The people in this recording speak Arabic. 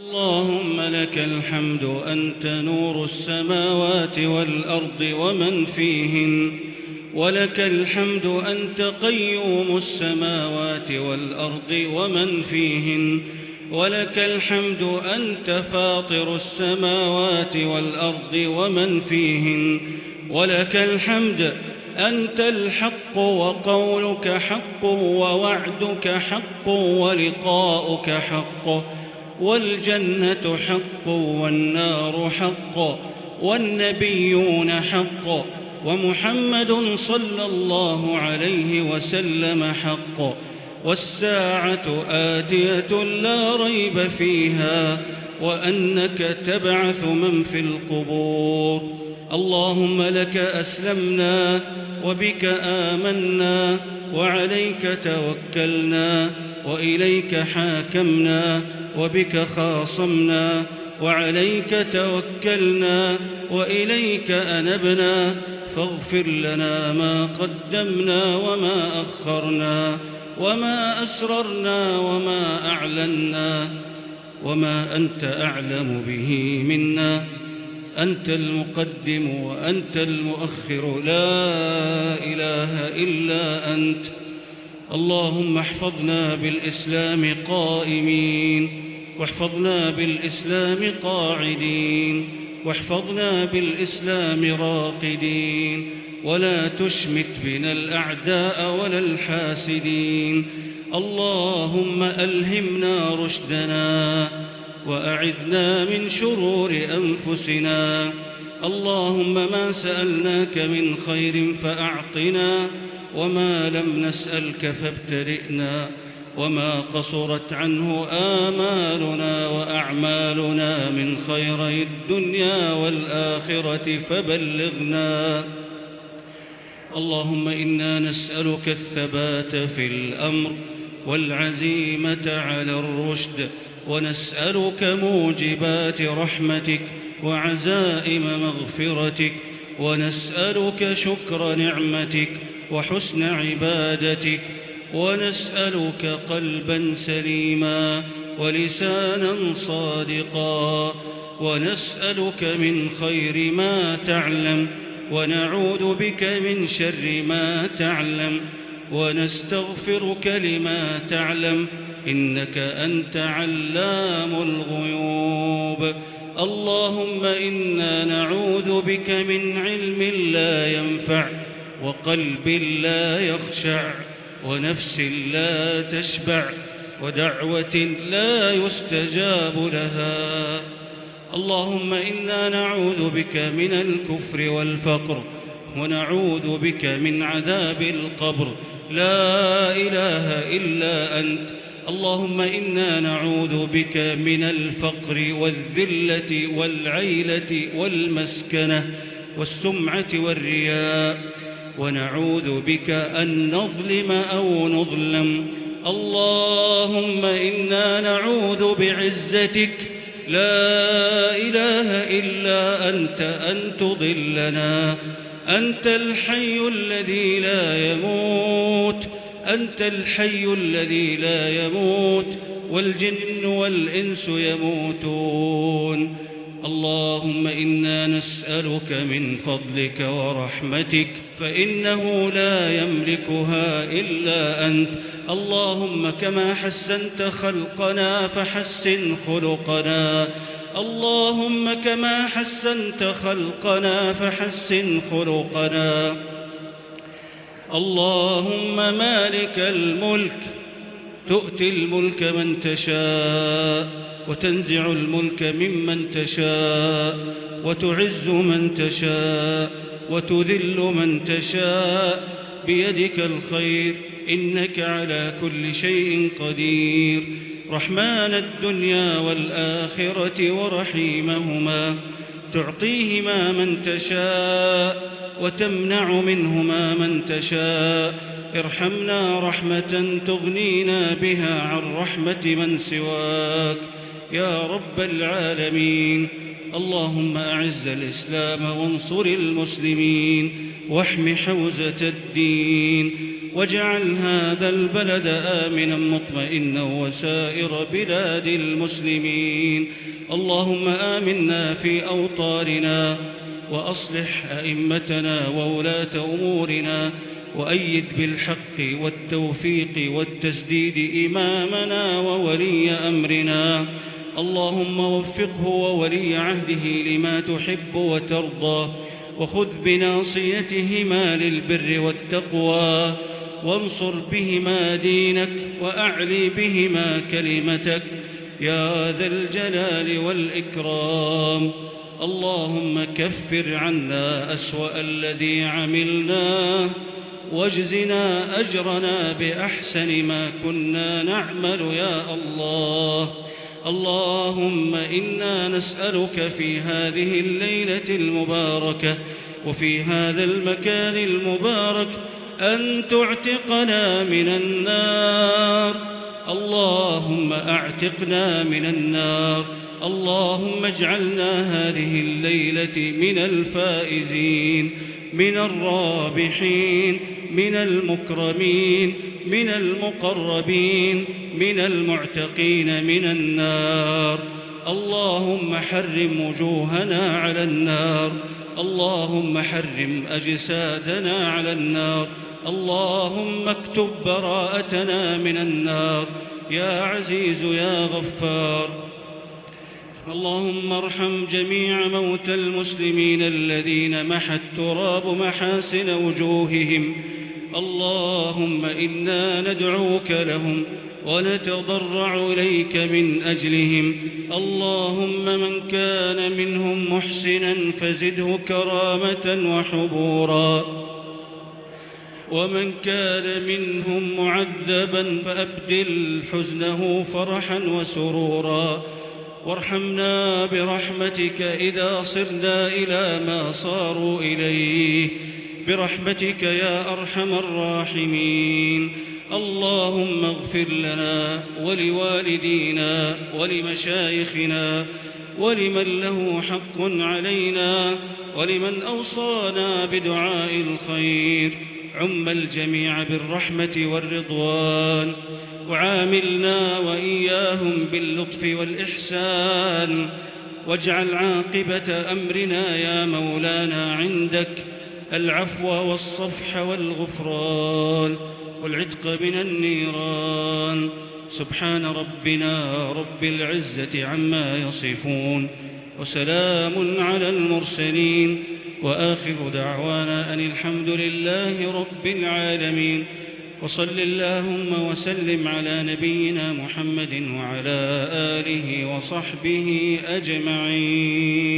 اللهم لك الحمد أنت نور السماوات والأرض ومن فيهن، ولك الحمد أنت قيوم السماوات والأرض ومن فيهن، ولك الحمد أنت فاطر السماوات والأرض ومن فيهن، ولك الحمد أنت الحق وقولك حق ووعدك حق ولقاؤك حق، والجنة حق والنار حق والنبيون حق ومحمد صلى الله عليه وسلم حق، والساعة آتية لا ريب فيها، وأنك تبعث من في القبور. اللهم لك أسلمنا وبك آمنا وعليك توكلنا وإليك حاكمنا وبك خاصمنا وعليك توكلنا وإليك أنبنا، فاغفر لنا ما قدمنا وما أخرنا وما أسررنا وما أعلنا وما أنت أعلم به منا. أنت المقدم وأنت المؤخر، لا إله إلا أنت. اللهم احفظنا بالإسلام قائمين، واحفظنا بالإسلام قاعدين، واحفظنا بالإسلام راقدين، ولا تشمت بنا الأعداء ولا الحاسدين. اللهم ألهمنا رشدنا وأعذنا من شرور أنفسنا. اللهم ما سألناك من خير فأعطنا، وما لم نسألك فابتلئنا، وما قصرت عنه آمالنا وأعمالنا من خيري الدنيا والآخرة فبلغنا. اللهم إنا نسألك الثبات في الأمر والعزيمة على الرشد، ونسألك موجبات رحمتك وعزائم مغفرتك، ونسألك شكر نعمتك وحسن عبادتك، ونسألك قلبا سليما ولسانا صادقا، ونسألك من خير ما تعلم، ونعوذ بك من شر ما تعلم، ونستغفرك لما تعلم، إنك أنت علام الغيوب. اللهم إنا نعوذ بك من علم لا ينفع، وقلب لا يخشع، ونفس لا تشبع، ودعوة لا يستجاب لها. اللهم إنا نعوذ بك من الكفر والفقر، ونعوذ بك من عذاب القبر، لا إله إلا أنت. اللهم إنا نعوذ بك من الفقر والذلة والعيلة والمسكنة والسمعة والرياء، ونعوذ بك أن نظلم أو نظلم. اللهم إنا نعوذ بعزتك لا إله إلا أنت أن تضلنا. أنت الحي الذي لا يموت، أنت الحي الذي لا يموت، والجن والإنس يموتون. اللهم إنا نسألك من فضلك ورحمتك، فإنه لا يملكها إلا أنت. اللهم كما حسنت خلقنا فحسن خلقنا، اللهم كما حسنت خلقنا فحسن خلقنا. اللهم مالك الملك، تؤتي الملك من تشاء، وتنزع الملك ممن تشاء، وتعز من تشاء، وتذل من تشاء، بيدك الخير، إنك على كل شيء قدير. رحمن الدنيا والآخرة ورحيمهما، تعطيهما من تشاء وتمنع منهما من تشاء. ارحمنا رحمة تغنينا بها عن رحمة من سواك يا رب العالمين. اللهم أعز الإسلام وانصر المسلمين، واحم حوزة الدين، واجعل هذا البلد آمنا مطمئنا وسائر بلاد المسلمين. اللهم آمنا في أوطاننا وأصلح أئمتنا وولاة أمورنا، وأيد بالحق والتوفيق والتسديد إمامنا وولي أمرنا. اللهم وفقه وولي عهده لما تحب وترضى، وخذ بناصيتهما للبر والتقوى، وانصر بهما دينك وأعلي بهما كلمتك يا ذا الجلال والإكرام. اللهم كفر عنا أسوأ الذي عملناه، واجزنا أجرنا بأحسن ما كنا نعمل يا الله. اللهم إنا نسألك في هذه الليلة المباركة وفي هذا المكان المبارك أن تعتقنا من النار. اللهم أعتقنا من النار. اللهم اجعلنا هذه الليلة من الفائزين، من الرابحين، من المكرمين، من المقربين، من المعتقين من النار. اللهم حرم وجوهنا على النار. اللهم حرم أجسادنا على النار. اللهم اكتب براءتنا من النار يا عزيز يا غفار. اللهم ارحم جميع موتى المسلمين الذين محى التراب محاسن وجوههم. اللهم إنا ندعوك لهم ونتضرع إليك من أجلهم. اللهم من كان منهم محسنا فزده كرامة وحبورا، ومن كان منهم معذبا فأبدل حزنه فرحا وسرورا. وارحمنا برحمتك إذا صرنا إلى ما صاروا إليه، برحمتك يا أرحم الراحمين. اللهم اغفر لنا ولوالدينا ولمشايخنا ولمن له حق علينا ولمن أوصانا بدعاء الخير. عم الجميع بالرحمة والرضوان، وعاملنا وإياهم باللطف والإحسان، واجعل عاقبة أمرنا يا مولانا عندك العفو والصفح والغفران والعتق من النيران. سبحان ربنا رب العزة عما يصفون، وسلام على المرسلين، وآخر دعوانا أن الحمد لله رب العالمين. وصل اللهم وسلم على نبينا محمد وعلى آله وصحبه أجمعين.